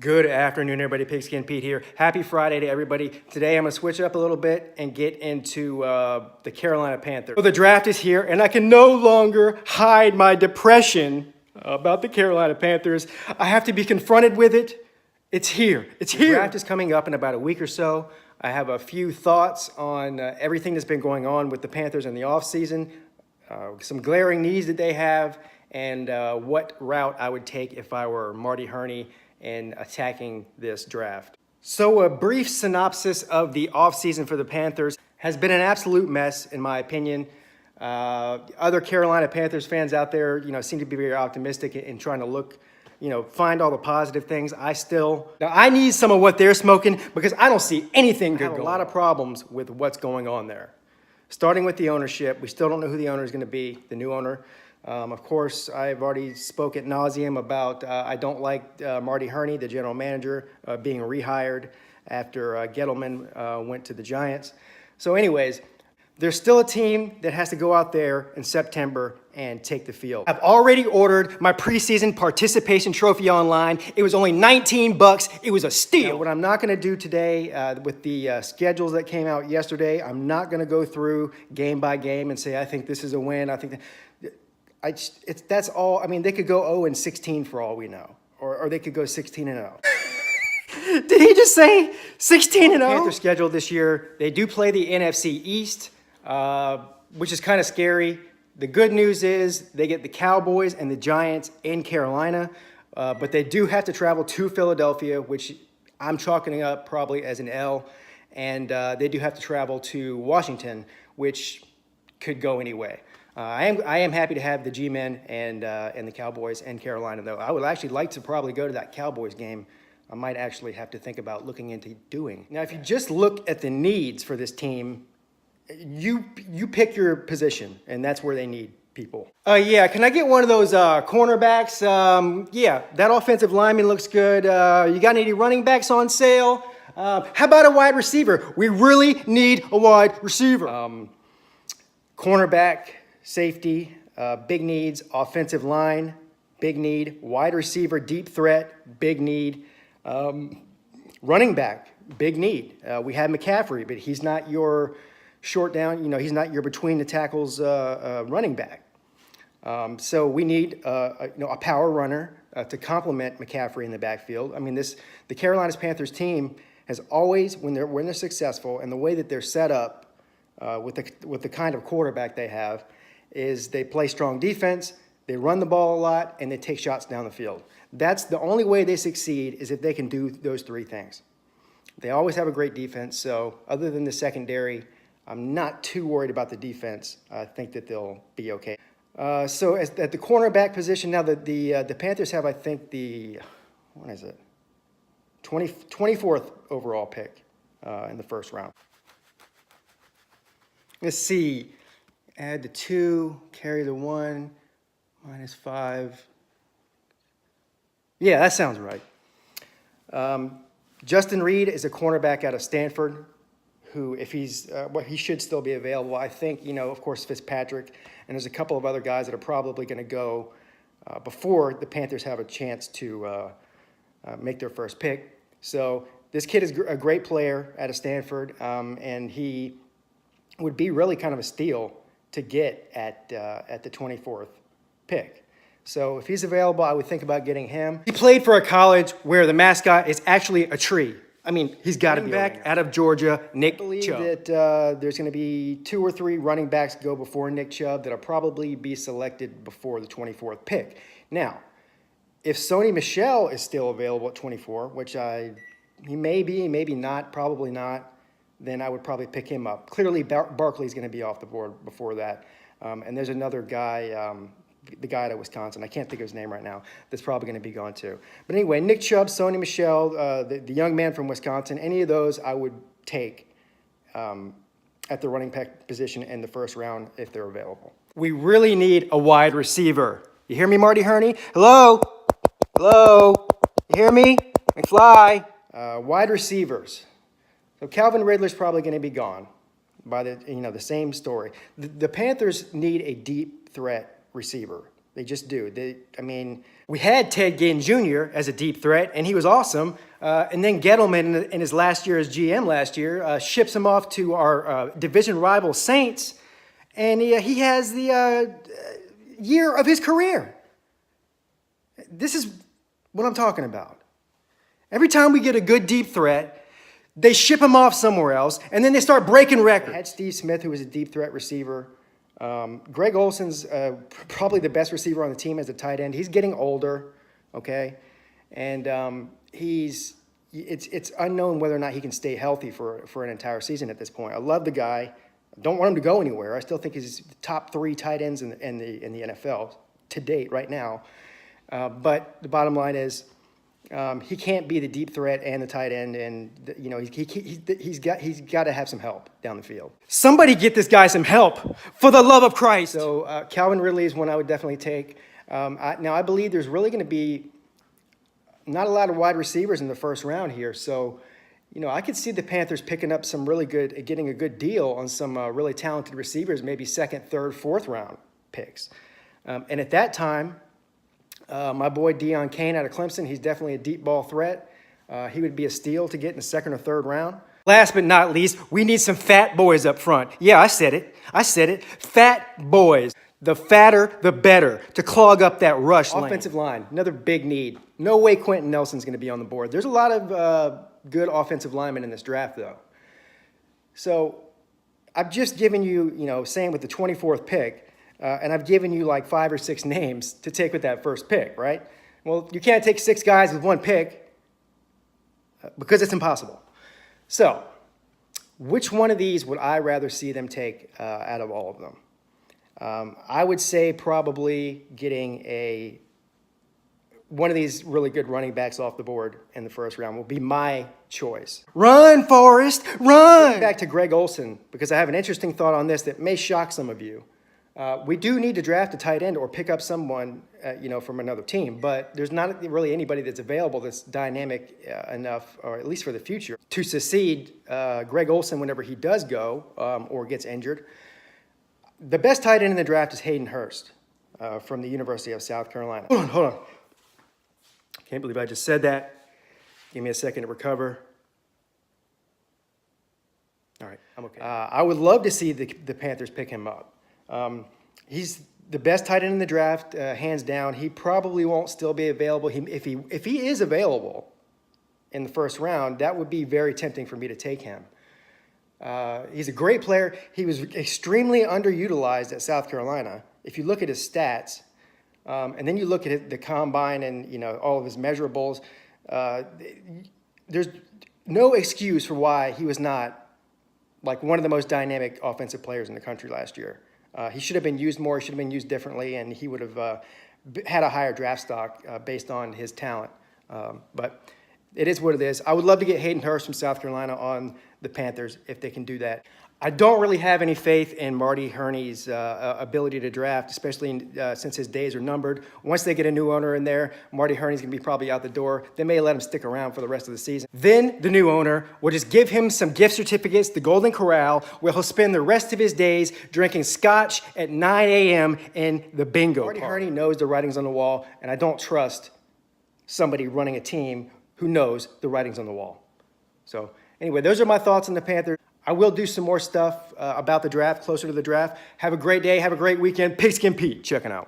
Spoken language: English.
Good afternoon, everybody. Pigskin Pete here. Happy Friday to everybody. Today I'm going to switch it up a little bit and get into the Carolina Panthers. So the draft is here, and I can no longer hide my depression about the Carolina Panthers. I have to be confronted with it. It's here. It's here. The draft is coming up in about a week or so. I have a few thoughts on everything that's been going on with the Panthers in the offseason, some glaring needs that they have, and what route I would take if I were Marty Hurney and attacking this draft. So a brief synopsis of the offseason for the Panthers has been an absolute mess, in my opinion. Other Carolina Panthers fans out there, seem to be very optimistic in trying to look, find all the positive things. I need some of what they're smoking because I don't see anything good. I have a lot of problems with what's going on there. Starting with the ownership, we still don't know who the owner is going to be, the new owner. Of course, I've already spoke ad nauseum about I don't like Marty Hurney, the general manager, being rehired after Gettleman went to the Giants. So anyways, there's still a team that has to go out there in September and take the field. I've already ordered my preseason participation trophy online. It was only $19. It was a steal. Now, what I'm not going to do today with the schedules that came out yesterday, I'm not going to go through game by game and say, I think this is a win. I think that... that's all. I mean, they could go 0-16 for all we know, or they could go 16-0. Did he just say 16-0? Panthers schedule this year, they do play the NFC East, which is kind of scary. The good news is they get the Cowboys and the Giants in Carolina, but they do have to travel to Philadelphia, which I'm chalking up probably as an L, and they do have to travel to Washington, which could go any way. I am happy to have the G-Men and the Cowboys and Carolina, though. I would actually like to probably go to that Cowboys game. I might actually have to think about looking into doing. Now, if you just look at the needs for this team, you pick your position, and that's where they need people. Yeah, can I get one of those cornerbacks? Yeah, that offensive lineman looks good. You got any running backs on sale? How about a wide receiver? We really need a wide receiver. Cornerback, safety, big needs. Offensive line, big need. Wide receiver, deep threat, big need. Running back, big need. We had McCaffrey, but he's not your short down, he's not your between the tackles running back. So we need a power runner to complement McCaffrey in the backfield. I mean, the Carolina Panthers team has always, when they're successful, and the way that they're set up with the kind of quarterback they have, is they play strong defense, they run the ball a lot, and they take shots down the field. That's the only way they succeed, is if they can do those three things. They always have a great defense, so other than the secondary, I'm not too worried about the defense. I think that they'll be okay. So at the cornerback position, now the Panthers have, I think, what is it? 24th overall pick in the first round. Let's see. Add the 2, carry the 1, -5. Yeah, that sounds right. Justin Reed is a cornerback out of Stanford, who, if he should still be available. I think, of course, Fitzpatrick, and there's a couple of other guys that are probably going to go before the Panthers have a chance to make their first pick. So this kid is a great player out of Stanford, and he would be really kind of a steal to get at the 24th pick. So if he's available, I would think about getting him. He played for a college where the mascot is actually a tree. I mean, he's got to be back out of Georgia, Nick Chubb. I believe that there's going to be 2 or 3 running backs go before Nick Chubb that'll probably be selected before the 24th pick. Now, if Sony Michel is still available at 24, which he may be, maybe not, probably not, then I would probably pick him up. Clearly, Barkley's going to be off the board before that. And there's another guy, the guy out of Wisconsin, I can't think of his name right now, that's probably going to be gone too. But anyway, Nick Chubb, Sony Michel, the young man from Wisconsin, any of those I would take at the running back position in the first round if they're available. We really need a wide receiver. You hear me, Marty Hurney? Hello? Hello? You hear me? McFly? Wide receivers. So Calvin Ridler's probably going to be gone by the same story. The Panthers need a deep threat receiver. They just do. We had Ted Ginn Jr. as a deep threat, and he was awesome. And then Gettleman, in his last year as GM last year, ships him off to our division rival Saints, and he has the year of his career. This is what I'm talking about. Every time we get a good deep threat, they ship him off somewhere else, and then they start breaking records. I had Steve Smith, who was a deep threat receiver. Greg Olson's probably the best receiver on the team as a tight end. He's getting older, okay? And it's unknown whether or not he can stay healthy for an entire season at this point. I love the guy. Don't want him to go anywhere. I still think he's the top 3 tight ends in the NFL to date right now. But the bottom line is he can't be the deep threat and the tight end, and he's got to have some help down the field. Somebody get this guy some help, for the love of Christ. So Calvin Ridley is one I would definitely take. Now I believe there's really going to be not a lot of wide receivers in the first round here, so I could see the Panthers picking up some really good, getting a good deal on some really talented receivers, maybe second, third, fourth round picks. And at that time, my boy Deion Kane out of Clemson, he's definitely a deep ball threat. He would be a steal to get in the second or third round. Last but not least, we need some fat boys up front. Yeah, I said it. Fat boys. The fatter, the better, to clog up that rush lane. Offensive line, another big need. No way Quentin Nelson's going to be on the board. There's a lot of good offensive linemen in this draft, though. So I've just given you, saying with the 24th pick, and I've given you like 5 or 6 names to take with that first pick, right? Well, you can't take 6 guys with 1 pick because it's impossible. So which one of these would I rather see them take out of all of them? I would say probably getting one of these really good running backs off the board in the first round will be my choice. Run, Forrest, run! Getting back to Greg Olson, because I have an interesting thought on this that may shock some of you. We do need to draft a tight end or pick up someone, from another team, but there's not really anybody that's available that's dynamic enough, or at least for the future, to succeed Greg Olson whenever he does go or gets injured. The best tight end in the draft is Hayden Hurst from the University of South Carolina. Hold on. Can't believe I just said that. Give me a second to recover. All right, I'm okay. I would love to see the Panthers pick him up. He's the best tight end in the draft, hands down. He probably won't still be available. If he is available in the first round, that would be very tempting for me to take him. He's a great player. He was extremely underutilized at South Carolina. If you look at his stats, and then you look at the combine and all of his measurables, there's no excuse for why he was not like one of the most dynamic offensive players in the country last year. He should have been used more. He should have been used differently, and he would have had a higher draft stock based on his talent. But it is what it is. I would love to get Hayden Hurst from South Carolina on the Panthers if they can do that. I don't really have any faith in Marty Herney's ability to draft, especially since his days are numbered. Once they get a new owner in there, Marty Herney's going to be probably out the door. They may let him stick around for the rest of the season. Then the new owner will just give him some gift certificates, the Golden Corral, where he'll spend the rest of his days drinking scotch at 9 a.m. in the bingo park. Marty Herney knows the writings on the wall, and I don't trust somebody running a team who knows the writings on the wall. So anyway, those are my thoughts on the Panthers. I will do some more stuff about the draft, closer to the draft. Have a great day. Have a great weekend. Pigskin Pete checking out.